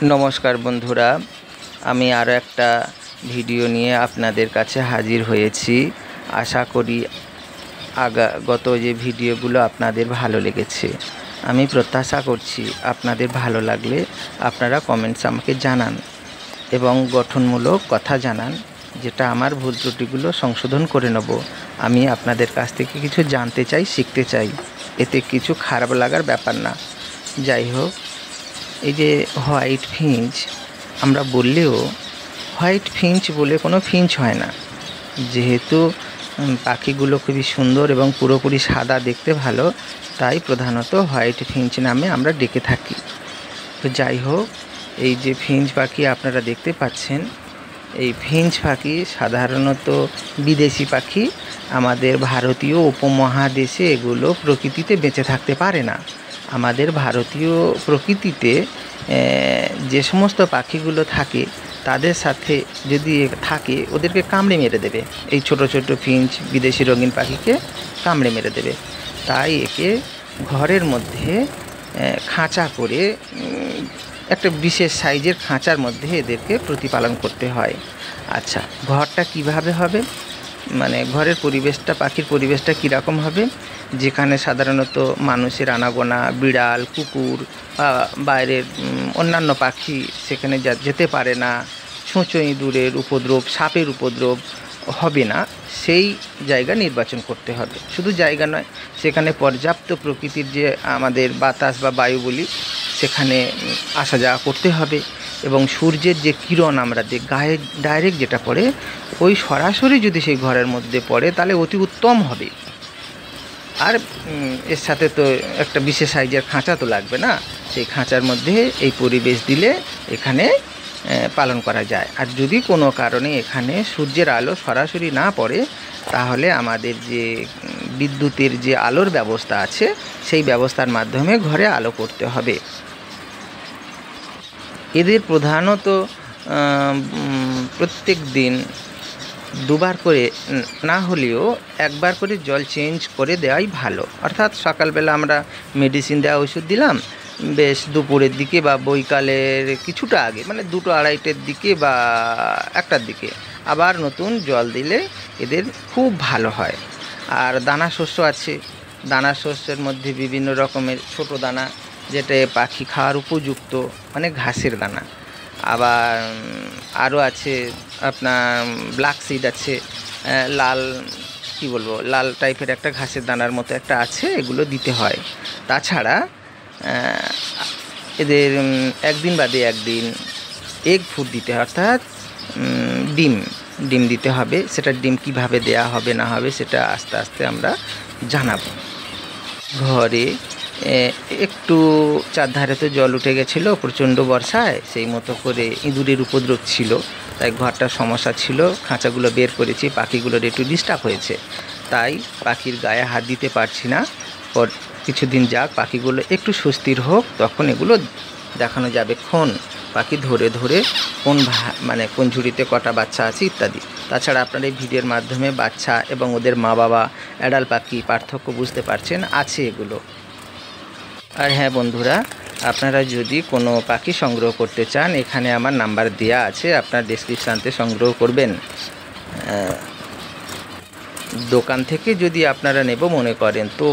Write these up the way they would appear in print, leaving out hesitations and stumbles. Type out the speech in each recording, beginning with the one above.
নমস্কার বন্ধুরা, আমি আরও একটা ভিডিও নিয়ে আপনাদের কাছে হাজির হয়েছি। আশা করি গত যে ভিডিওগুলো আপনাদের ভালো লেগেছে। আমি প্রত্যাশা করছি আপনাদের ভালো লাগলে আপনারা কমেন্টস আমাকে জানান এবং গঠনমূলক কথা জানান, যেটা আমার ভুল ত্রুটিগুলো সংশোধন করে নেব। আমি আপনাদের কাছ থেকে কিছু জানতে চাই, শিখতে চাই, এতে কিছু খারাপ লাগার ব্যাপার না। যাই হোক, এই যে হোয়াইট ফিঞ্চ আমরা বললেও হোয়াইট ফিঞ্চ বলে কোনো ফিঞ্চ হয় না, যেহেতু পাখিগুলো খুবই সুন্দর এবং পুরোপুরি সাদা, দেখতে ভালো, তাই প্রধানত হোয়াইট ফিঞ্চ নামে আমরা ডেকে থাকি। তো যাই হোক, এই যে ফিঞ্চ পাখি আপনারা দেখতে পাচ্ছেন, এই ফিঞ্চ পাখি সাধারণত বিদেশি পাখি। আমাদের ভারতীয় উপমহাদেশে এগুলো প্রকৃতিতে বেঁচে থাকতে পারে না। আমাদের ভারতীয় প্রকৃতিতে যে সমস্ত পাখিগুলো থাকে তাদের সাথে যদি থাকে, ওদেরকে কামড়ে মেরে দেবে। এই ছোট ছোট ফিঞ্চ বিদেশি রঙিন পাখিকে কামড়ে মেরে দেবে। তাই একে ঘরের মধ্যে খাঁচা করে, একটা বিশেষ সাইজের খাঁচার মধ্যে এদেরকে প্রতিপালন করতে হয়। আচ্ছা, ঘরটা কিভাবে হবে, মানে ঘরের পরিবেশটা, পাখির পরিবেশটা কীরকম হবে? যেখানে সাধারণত মানুষের আনাগোনা, বিড়াল, কুকুর, বাইরের অন্যান্য পাখি সেখানে যেতে পারে না, ছুঁচো ইঁদুরের উপদ্রব, সাপের উপদ্রব হবে না, সেই জায়গা নির্বাচন করতে হবে। শুধু জায়গা নয়, সেখানে পর্যাপ্ত প্রকৃতির যে আমাদের বাতাস বা বায়ু বলি, সেখানে আসা যাওয়া করতে হবে। এবং সূর্যের যে কিরণ আমরা গায়ে ডাইরেক্ট যেটা পড়ে, ওই সরাসরি যদি সেই ঘরের মধ্যে পড়ে তাহলে অতি উত্তম হবে। আর এর সাথে তো একটা বিশেষ সাইজের খাঁচা তো লাগবে না, সেই খাঁচার মধ্যে এই পরিবেশ দিলে এখানে পালন করা যায়। আর যদি কোনো কারণে এখানে সূর্যের আলো সরাসরি না পড়ে, তাহলে আমাদের যে বিদ্যুতের যে আলোর ব্যবস্থা আছে, সেই ব্যবস্থার মাধ্যমে ঘরে আলো করতে হবে। এদের প্রধানত প্রত্যেক দিন দুবার করে না হলেও একবার করে জল চেঞ্জ করে দেওয়াই ভালো। অর্থাৎ সকালবেলা আমরা মেডিসিন দেওয়া ওষুধ দিলাম, বেশ দুপুরের দিকে বা বৈকালের কিছুটা আগে, মানে 2-2:30 দিকে বা 1টার দিকে আবার নতুন জল দিলে এদের খুব ভালো হয়। আর দানা শস্য আছে, দানা শস্যের মধ্যে বিভিন্ন রকমের ছোট দানা, যেটা পাখি খাওয়ার উপযুক্ত, মানে ঘাসের দানা। আবার আরও আছে আপনার ব্ল্যাক সিড আছে, লাল, কি বলবো, লাল টাইপের একটা ঘাসের দানার মতো একটা আছে, এগুলো দিতে হয়। তাছাড়া এদের একদিন বাদে একদিন এগ ফুড দিতে হয়, অর্থাৎ ডিম দিতে হবে। সেটা ডিম কিভাবে দেয়া হবে না হবে সেটা আস্তে আস্তে আমরা জানাবো। ঘরে একটু চারধারে তো জল উঠে গেছিলো প্রচণ্ড বর্ষায়, সেই মতো করে ইঁদুরের উপদ্রব ছিল, তাই ঘরটার সমস্যা ছিল। খাঁচাগুলো বের করেছি, পাখিগুলোর একটু ডিস্টার্ব হয়েছে, তাই পাখির গায়ে হাত দিতে পারছি না। পর কিছুদিন যাক, পাখিগুলো একটু সুস্থির হোক, তখন এগুলো দেখানো যাবে পাখি ধরে ধরে কোন ঝুড়িতে কটা বাচ্চা আছে ইত্যাদি। তাছাড়া আপনারা এই ভিডিওর মাধ্যমে বাচ্চা এবং ওদের মা বাবা, অ্যাডাল্ট পাখি পার্থক্য বুঝতে পারছেন, আছে এগুলো। আর হ্যাঁ বন্ধুরা, আপনারা যদি কোনো পাখি সংগ্রহ করতে চান, এখানে আমার নাম্বার দেওয়া আছে, আপনার ডেসক্রিপশানতে সংগ্রহ করবেন। দোকান থেকে যদি আপনারা নেব মনে করেন, তো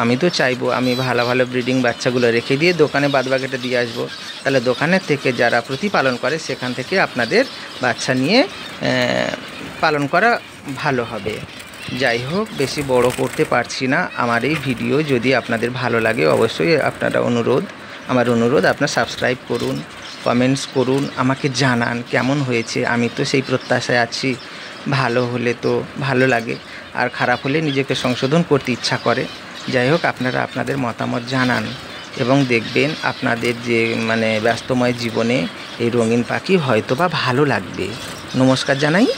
আমি তো চাইবো আমি ভালো ভালো ব্রিডিং বাচ্চাগুলো রেখে দিয়ে দোকানে বাদবাকিটা দিয়ে আসবো। তাহলে দোকানের থেকে যারা প্রতিপালন করে, সেখান থেকে আপনাদের বাচ্চা নিয়ে পালন করা ভালো হবে। যাই হোক, বেশি বড় করতে পারছি না। আমার এই ভিডিও যদি আপনাদের ভালো লাগে, অবশ্যই আমার অনুরোধ আপনারা সাবস্ক্রাইব করুন, কমেন্টস করুন, আমাকে জানান কেমন হয়েছে। আমি তো সেই প্রত্যাশায় আছি, ভালো হলে তো ভালো লাগে, আর খারাপ হলে নিজেকে সংশোধন করতে ইচ্ছা করে। যাই হোক, আপনারা আপনাদের মতামত জানান এবং দেখবেন আপনাদের যে ব্যস্তময় জীবনে এই রঙিন পাখি হয়তো বা ভালো লাগবে। নমস্কার জানাই।